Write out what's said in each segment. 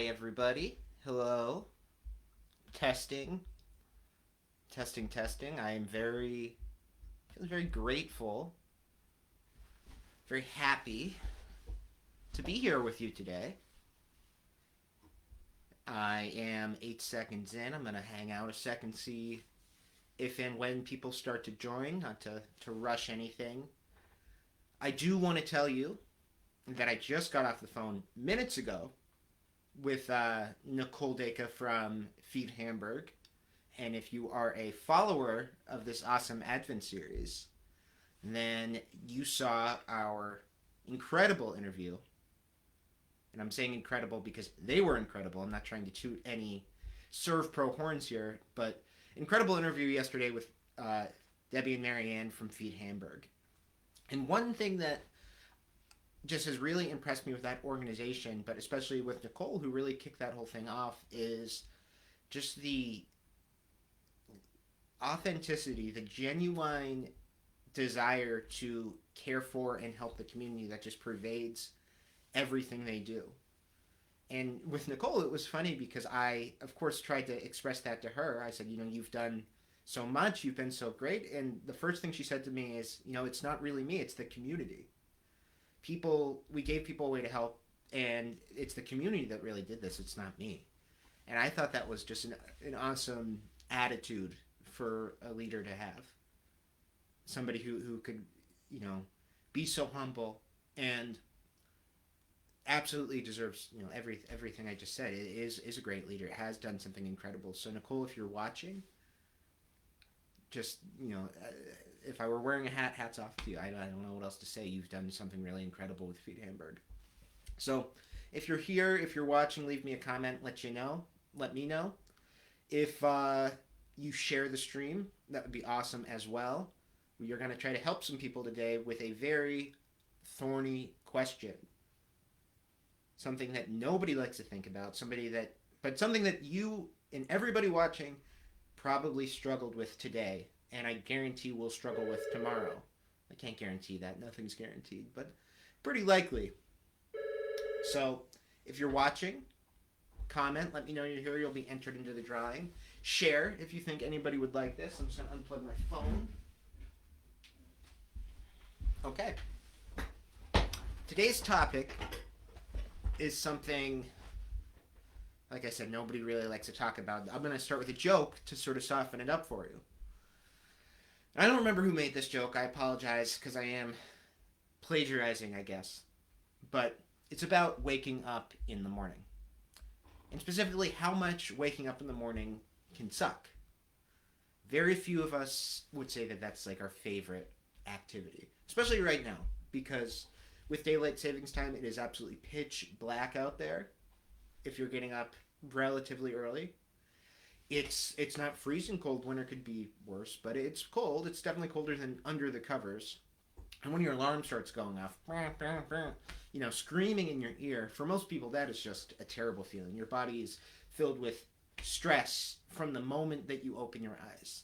Hi, everybody. Hello. Testing. Testing, testing. I am feeling very grateful, very happy to be here with you today. I am 8 seconds in. I'm going to hang out a second, see if and when people start to join, not to rush anything. I do want to tell you that I just got off the phone minutes ago with Nicole Deka from Feed Hamburg. And if you are a follower of this awesome Advent series, then you saw our incredible interview. And I'm saying incredible because they were incredible. I'm not trying to toot any SERVPRO horns here, but incredible interview yesterday with Debbie and Marianne from Feed Hamburg. And one thing that just has really impressed me with that organization, but especially with Nicole, who really kicked that whole thing off, is just the authenticity, the genuine desire to care for and help the community that just pervades everything they do. And with Nicole, it was funny because I, of course, tried to express that to her. I said, you've done so much, you've been so great. And the first thing she said to me is, it's not really me, it's the community. We gave people a way to help, and it's the community that really did this, it's not me. And I thought that was just an awesome attitude for a leader to have. Somebody who could, be so humble and absolutely deserves, everything I just said. It is a great leader. It has done something incredible. So Nicole, if you're watching, just, if I were wearing a hat, hats off to you. I don't know what else to say. You've done something really incredible with Feed Hamburg. So if you're here, if you're watching, leave me a comment. Let me know. If you share the stream, that would be awesome as well. We are going to try to help some people today with a very thorny question. Something that nobody likes to think about, but something that you and everybody watching probably struggled with today, and I guarantee will struggle with tomorrow. I can't guarantee that. Nothing's guaranteed, but pretty likely. So, if you're watching, comment, let me know you're here. You'll be entered into the drawing. Share if you think anybody would like this. I'm just going to unplug my phone. Okay. Today's topic is something, like I said, nobody really likes to talk about. I'm going to start with a joke to sort of soften it up for you. I don't remember who made this joke. I apologize because I am plagiarizing, I guess. But it's about waking up in the morning. And specifically, how much waking up in the morning can suck. Very few of us would say that that's like our favorite activity, especially right now, because with daylight savings time, it is absolutely pitch black out there. If you're getting up relatively early, it's not freezing cold. Winter could be worse, but it's cold. It's definitely colder than under the covers. And when your alarm starts going off, screaming in your ear, for most people that is just a terrible feeling. Your body is filled with stress from the moment that you open your eyes.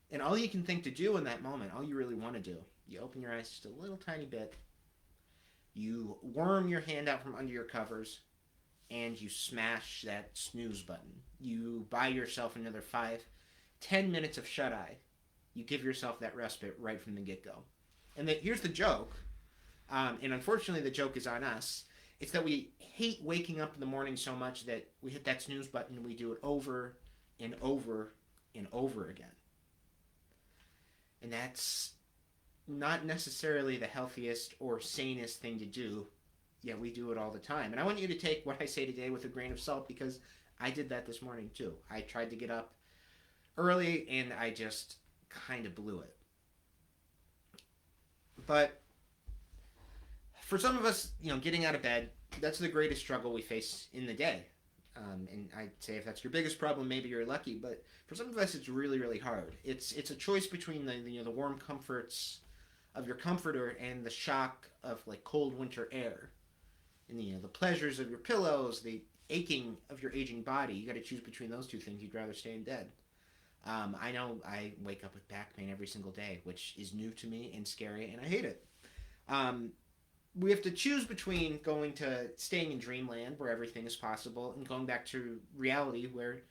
And all you can think to do in that moment, all you really want to do, you open your eyes just a little tiny bit, you worm your hand out from under your covers, and you smash that snooze button. You buy yourself another 5-10 minutes of shut-eye. You give yourself that respite right from the get-go. And here's the joke, and unfortunately the joke is on us. It's that we hate waking up in the morning so much that we hit that snooze button and we do it over and over and over again. And that's not necessarily the healthiest or sanest thing to do, yet we do it all the time. And I want you to take what I say today with a grain of salt because I did that this morning too. I tried to get up early and I just kind of blew it. But for some of us, getting out of bed, that's the greatest struggle we face in the day. And I'd say if that's your biggest problem, maybe you're lucky. But for some of us, it's really, really hard. It's a choice between the warm comforts of your comforter and the shock of like cold winter air, and the pleasures of your pillows, the aching of your aging body. You got to choose between those two things. You'd rather stay in bed. I know I wake up with back pain every single day, which is new to me and scary, and I hate it. we have to choose between going to staying in dreamland where everything is possible and going back to reality where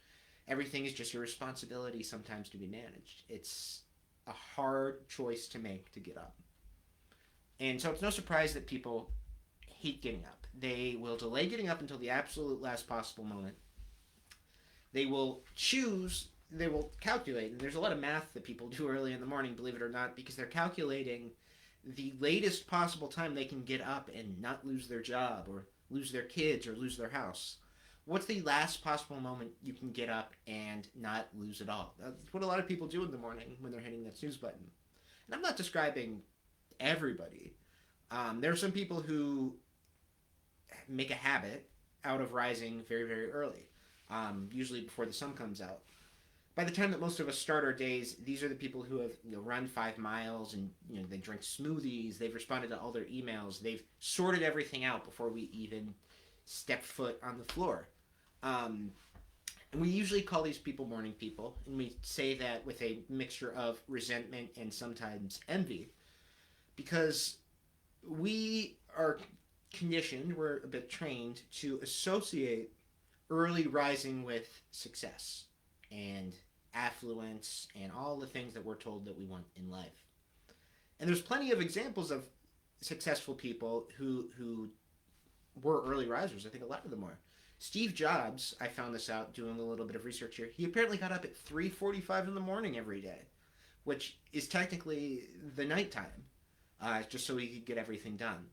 everything is just your responsibility sometimes to be managed. It's a hard choice to make to get up. And so it's no surprise that people hate getting up. They will delay getting up until the absolute last possible moment. They will calculate, and there's a lot of math that people do early in the morning, believe it or not, because they're calculating the latest possible time they can get up and not lose their job or lose their kids or lose their house. What's the last possible moment you can get up and not lose it all? That's what a lot of people do in the morning when they're hitting that snooze button. And I'm not describing everybody. There are some people who make a habit out of rising very, very early, usually before the sun comes out. By the time that most of us start our days, these are the people who have run 5 miles and they drink smoothies. They've responded to all their emails. They've sorted everything out before we even step foot on the floor. And we usually call these people morning people, and we say that with a mixture of resentment and sometimes envy, because we are conditioned, we're a bit trained to associate early rising with success and affluence and all the things that we're told that we want in life. And there's plenty of examples of successful people who were early risers. I think a lot of them were. Steve Jobs, I found this out doing a little bit of research here. He apparently got up at 3:45 in the morning every day, which is technically the nighttime, just so he could get everything done.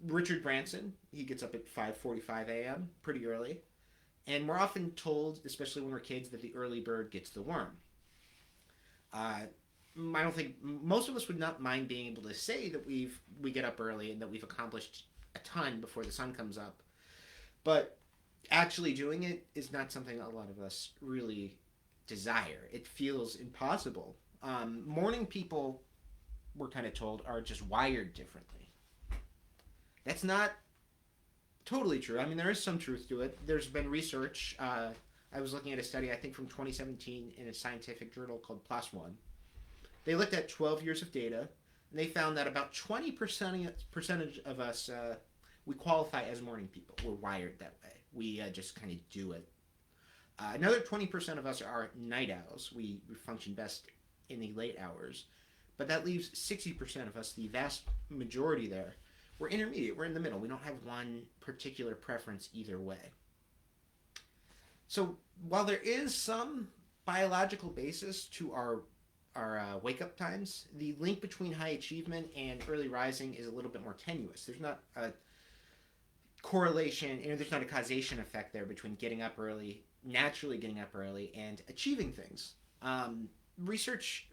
Richard Branson, he gets up at 5:45 a.m. pretty early. And we're often told, especially when we're kids, that the early bird gets the worm. I don't think most of us would not mind being able to say that we get up early and that we've accomplished a ton before the sun comes up. But actually doing it is not something a lot of us really desire. It feels impossible. Morning people, we're kind of told, are just wired differently. That's not totally true. I mean, there is some truth to it. There's been research. I was looking at a study, I think from 2017, in a scientific journal called PLOS ONE. They looked at 12 years of data, and they found that about 20% of us, we qualify as morning people. We're wired that way. We just kind of do it. Another 20% of us are night owls. We function best in the late hours. But that leaves 60% of us, the vast majority there. We're intermediate. We're in the middle. We don't have one particular preference either way. So while there is some biological basis to our wake-up times, the link between high achievement and early rising is a little bit more tenuous. There's not a correlation, there's not a causation effect there between getting up early, naturally getting up early, and achieving things. Research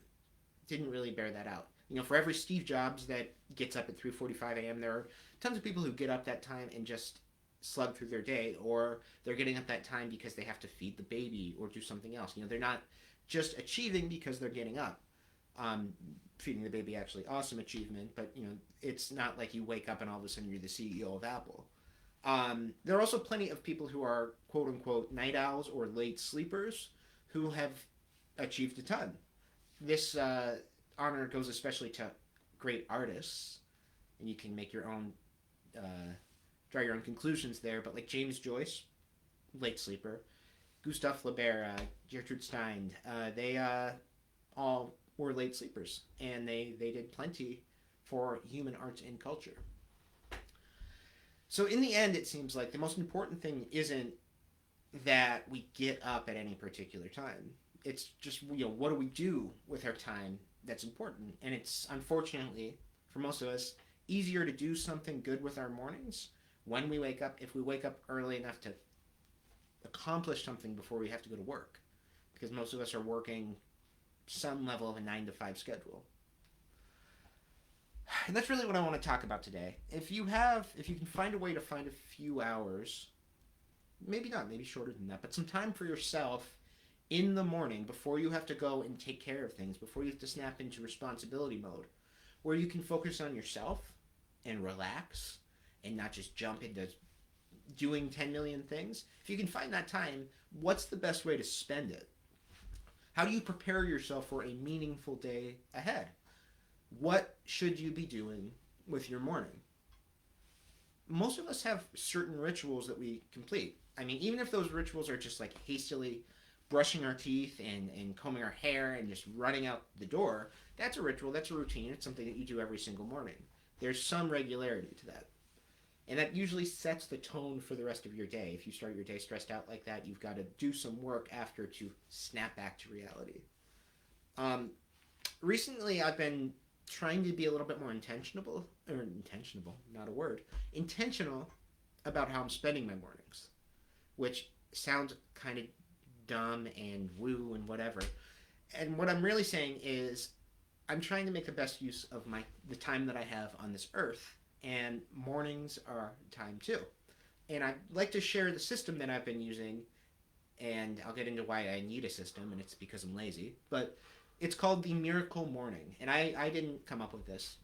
didn't really bear that out. For every Steve Jobs that gets up at 3:45 a.m., there are tons of people who get up that time and just slug through their day, or they're getting up that time because they have to feed the baby or do something else. They're not just achieving because they're getting up. Feeding the baby, actually, awesome achievement, but it's not like you wake up and all of a sudden you're the CEO of Apple. There are also plenty of people who are quote-unquote night owls or late sleepers who have achieved a ton. This honor goes especially to great artists, and you can make your own, draw your own conclusions there, but like James Joyce, late sleeper, Gustave Flaubert, Gertrude Stein, they all were late sleepers, and they did plenty for human arts and culture. So in the end, it seems like the most important thing isn't that we get up at any particular time. It's just, what do we do with our time that's important? And it's, unfortunately, for most of us, easier to do something good with our mornings when we wake up, if we wake up early enough to accomplish something before we have to go to work. Because most of us are working some level of a 9-to-5 schedule. And that's really what I want to talk about today. If you can find a way to find a few hours, maybe not, maybe shorter than that, but some time for yourself in the morning before you have to go and take care of things, before you have to snap into responsibility mode, where you can focus on yourself and relax and not just jump into doing 10 million things. If you can find that time, what's the best way to spend it? How do you prepare yourself for a meaningful day ahead? What should you be doing with your morning? most of us have certain rituals that we complete. I mean, even if those rituals are just like hastily brushing our teeth and combing our hair and just running out the door, that's a ritual, that's a routine, it's something that you do every single morning. There's some regularity to that. And that usually sets the tone for the rest of your day. If you start your day stressed out like that, you've got to do some work after to snap back to reality. Um, Recently, I've been trying to be a little bit more intentional, not a word, intentional about how I'm spending my mornings, which sounds kind of dumb and woo and whatever. And what I'm really saying is I'm trying to make the best use of the time that I have on this earth, and mornings are time too. And I'd like to share the system that I've been using, and I'll get into why I need a system, and it's because I'm lazy. But it's called the Miracle Morning, and I didn't come up with this.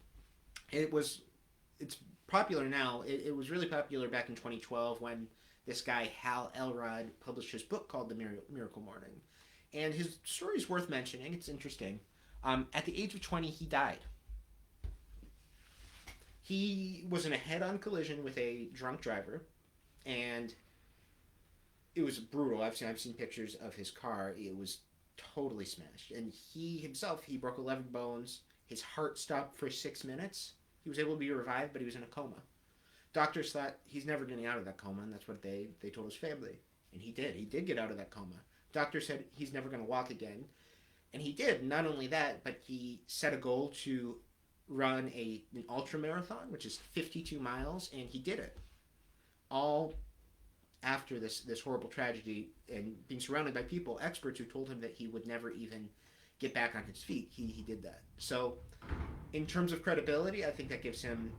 It's popular now. It was really popular back in 2012 when this guy Hal Elrod published his book called The Miracle Morning, and his story is worth mentioning. It's interesting. At the age of 20, he died. He was in a head-on collision with a drunk driver, and it was brutal. I've seen pictures of his car. It was totally smashed, and he broke 11 bones. His heart stopped for 6 minutes. He was able to be revived, but he was in a coma. Doctors thought he's never getting out of that coma, and that's what they told his family. And he did. He did get out of that coma. Doctor said he's never going to walk again, and he did. Not only that, but he set a goal to run an ultra marathon, which is 52 miles, and he did it. All after this horrible tragedy and being surrounded by people, experts who told him that he would never even get back on his feet. He did that. So, in terms of credibility, I think that gives him,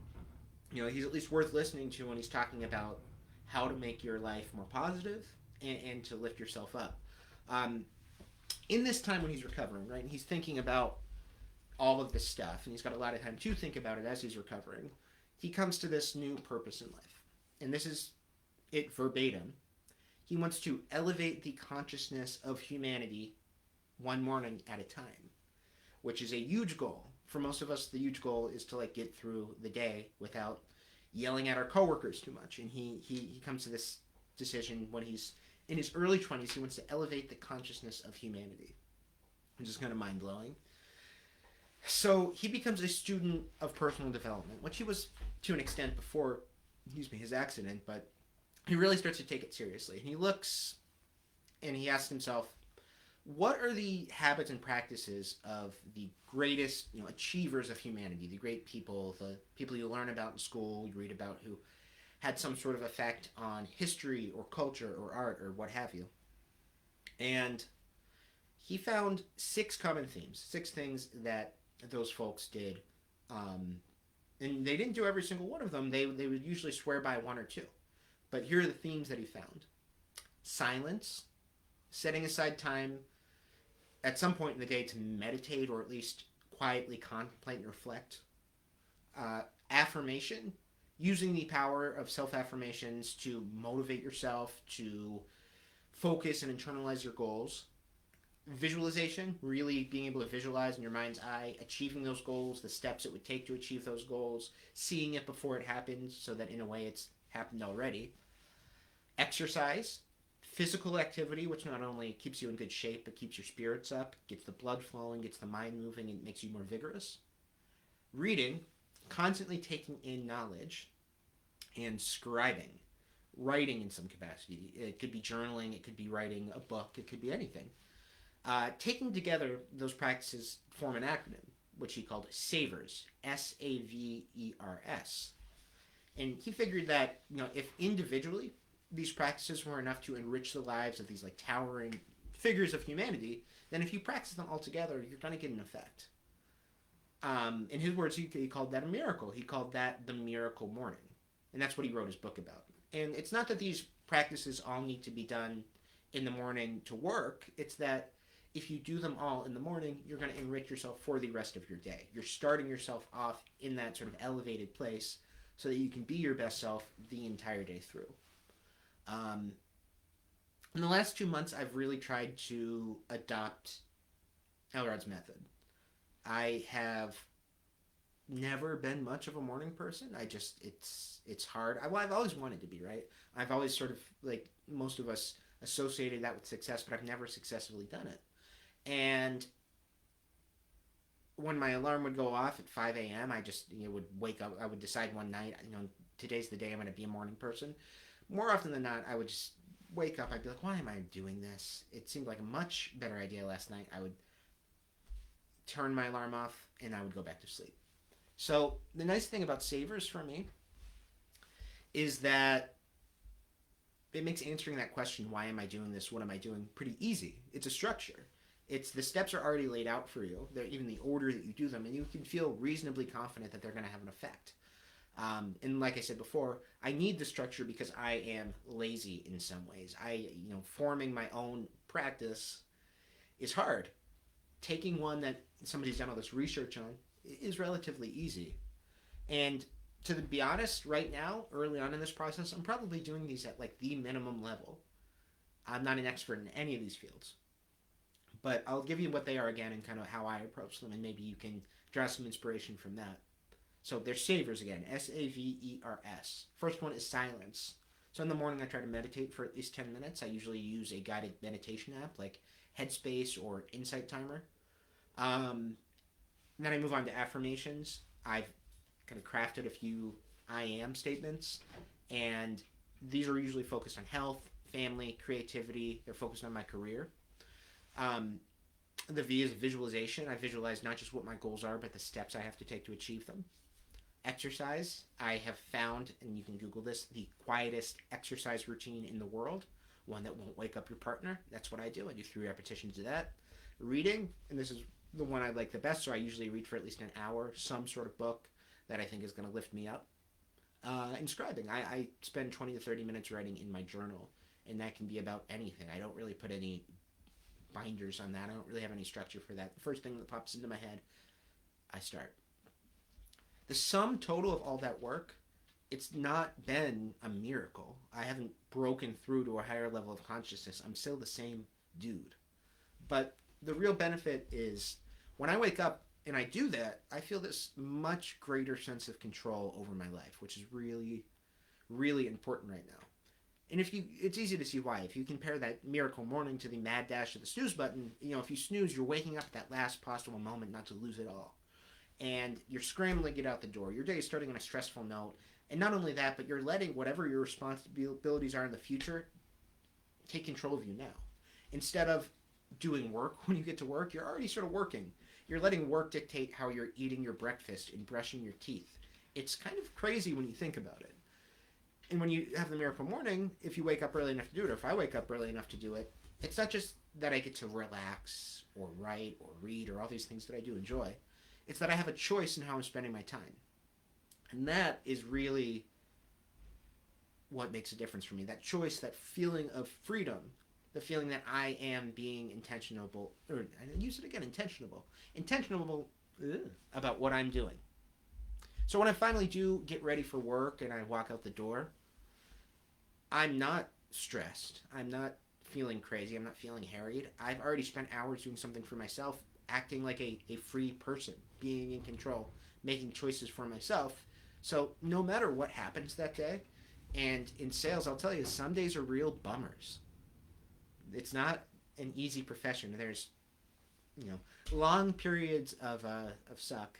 he's at least worth listening to when he's talking about how to make your life more positive and to lift yourself up. In this time when he's recovering, right, and he's thinking about all of this stuff, and he's got a lot of time to think about it as he's recovering, he comes to this new purpose in life. And this is it verbatim. He wants to elevate the consciousness of humanity one morning at a time, which is a huge goal. For most of us, the huge goal is to get through the day without yelling at our coworkers too much. And he comes to this decision when he's in his early 20s. He wants to elevate the consciousness of humanity, which is kind of mind-blowing. So he becomes a student of personal development, which he was to an extent before, his accident, but he really starts to take it seriously. And he looks and he asks himself, what are the habits and practices of the greatest achievers of humanity, the great people, the people you learn about in school, you read about, who had some sort of effect on history or culture or art or what have you. And he found 6 common themes, 6 things that those folks did. And they didn't do every single one of them. They would usually swear by 1 or 2. But here are the themes that he found. Silence, setting aside time at some point in the day to meditate or at least quietly contemplate and reflect. Affirmation, using the power of self-affirmations to motivate yourself, to focus and internalize your goals. Visualization, really being able to visualize in your mind's eye, achieving those goals, the steps it would take to achieve those goals, seeing it before it happens so that in a way it's happened already. Exercise, physical activity, which not only keeps you in good shape, but keeps your spirits up, gets the blood flowing, gets the mind moving, and makes you more vigorous. Reading, constantly taking in knowledge. And scribing, writing in some capacity. It could be journaling, it could be writing a book, it could be anything. Taking together those practices form an acronym, which he called SAVERS, SAVERS. And he figured that, if individually these practices were enough to enrich the lives of these towering figures of humanity, then if you practice them all together, you're going to get an effect. In his words, he called that a miracle. He called that the Miracle Morning. And that's what he wrote his book about. And it's not that these practices all need to be done in the morning to work. It's that if you do them all in the morning, you're going to enrich yourself for the rest of your day. You're starting yourself off in that sort of elevated place so that you can be your best self the entire day through. In the last 2 months, I've really tried to adopt Elrod's method. I have never been much of a morning person. It's hard. I've always wanted to be, right. I've always sort of, like most of us, associated that with success, but I've never successfully done it. And when my alarm would go off at 5 a.m., I just would wake up. I would decide one night, today's the day I'm going to be a morning person. More often than not, I would just wake up. I'd be like, why am I doing this? It seemed like a much better idea last night. I would turn my alarm off and I would go back to sleep. So the nice thing about savers for me is that it makes answering that question, why am I doing this, what am I doing, pretty easy. It's a structure. It's the steps are already laid out for you. They're even the order that you do them, and you can feel reasonably confident that they're going to have an effect. And like I said before, I need the structure because I am lazy in some ways. Forming my own practice is hard. Taking one that somebody's done all this research on is relatively easy. And to be honest, right now, early on in this process, I'm probably doing these at like the minimum level. I'm not an expert in any of these fields, but I'll give you what they are again and kind of how I approach them, and maybe you can draw some inspiration from that. So they're savers again, SAVERS. First one is silence. So in the morning, I try to meditate for at least 10 minutes. I usually use a guided meditation app like Headspace or Insight Timer. Then I move on to affirmations. I've kind of crafted a few I am statements, and these are usually focused on health, family, creativity. They're focused on my career. The V is visualization. I visualize not just what my goals are, but the steps I have to take to achieve them. Exercise. I have found, and you can Google this, the quietest exercise routine in the world. One that won't wake up your partner. That's what I do. I do 3 repetitions of that. Reading, and this is the one I like the best, so I usually read for at least an hour, some sort of book that I think is going to lift me up. And scribing. I spend 20 to 30 minutes writing in my journal, and that can be about anything. I don't really put any binders on that. I don't really have any structure for that. The first thing that pops into my head, I start. The sum total of all that work, it's not been a miracle. I haven't broken through to a higher level of consciousness. I'm still the same dude. But the real benefit is when I wake up and I do that, I feel this much greater sense of control over my life, which is really, really important right now. And it's easy to see why. If you compare that miracle morning to the mad dash of the snooze button, if you snooze, you're waking up at that last possible moment not to lose it all. And you're scrambling to get out the door. Your day is starting on a stressful note. And not only that, but you're letting whatever your responsibilities are in the future take control of you now. Instead of doing work when you get to work, you're already sort of working. You're letting work dictate how you're eating your breakfast and brushing your teeth. It's kind of crazy when you think about it. And when you have the miracle morning, if you wake up early enough to do it, or if I wake up early enough to do it, it's not just that I get to relax or write or read or all these things that I do enjoy. It's that I have a choice in how I'm spending my time. And that is really what makes a difference for me. That choice, that feeling of freedom, the feeling that I am being intentional about what I'm doing. So when I finally do get ready for work and I walk out the door, I'm not stressed. I'm not feeling crazy. I'm not feeling harried. I've already spent hours doing something for myself, acting like a free person, being in control, making choices for myself. So no matter what happens that day, and in sales, I'll tell you, some days are real bummers. It's not an easy profession. There's, long periods of suck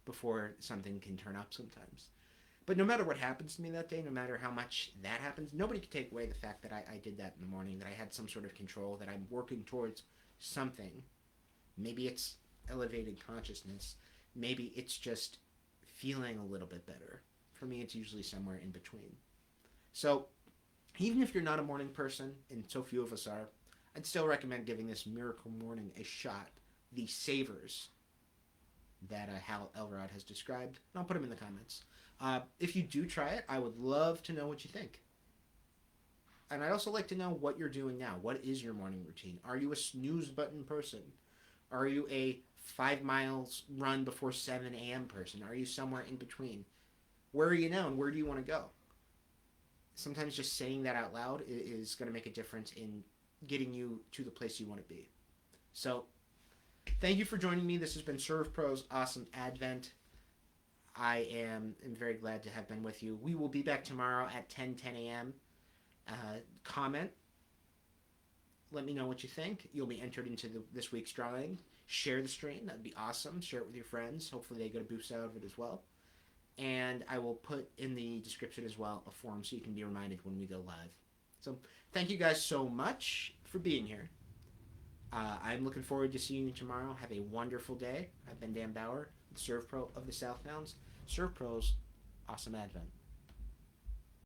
before something can turn up sometimes. But no matter what happens to me that day, no matter how much that happens, nobody can take away the fact that I did that in the morning, that I had some sort of control, that I'm working towards something. Maybe it's elevated consciousness. Maybe it's just feeling a little bit better. For me, it's usually somewhere in between. So even if you're not a morning person, and so few of us are, I'd still recommend giving this miracle morning a shot. The savers that Hal Elrod has described. And I'll put them in the comments. If you do try it, I would love to know what you think. And I'd also like to know what you're doing now. What is your morning routine? Are you a snooze button person? Are you a 5 miles run before 7 a.m. person? Are you somewhere in between? Where are you now and where do you want to go? Sometimes just saying that out loud is going to make a difference in getting you to the place you want to be. So, thank you for joining me. This has been SERVPRO's Awesome Advent. am very glad to have been with you. We will be back tomorrow at 10 a.m. Comment. Let me know what you think. You'll be entered into this week's drawing. Share the stream. That'd be awesome. Share it with your friends. Hopefully they get a boost out of it as well. And I will put in the description as well a form so you can be reminded when we go live. So thank you guys so much for being here. I'm looking forward to seeing you tomorrow. Have a wonderful day. I've been Dan Bauer, the SERVPRO of the Southbounds. SERVPRO's Awesome Advent.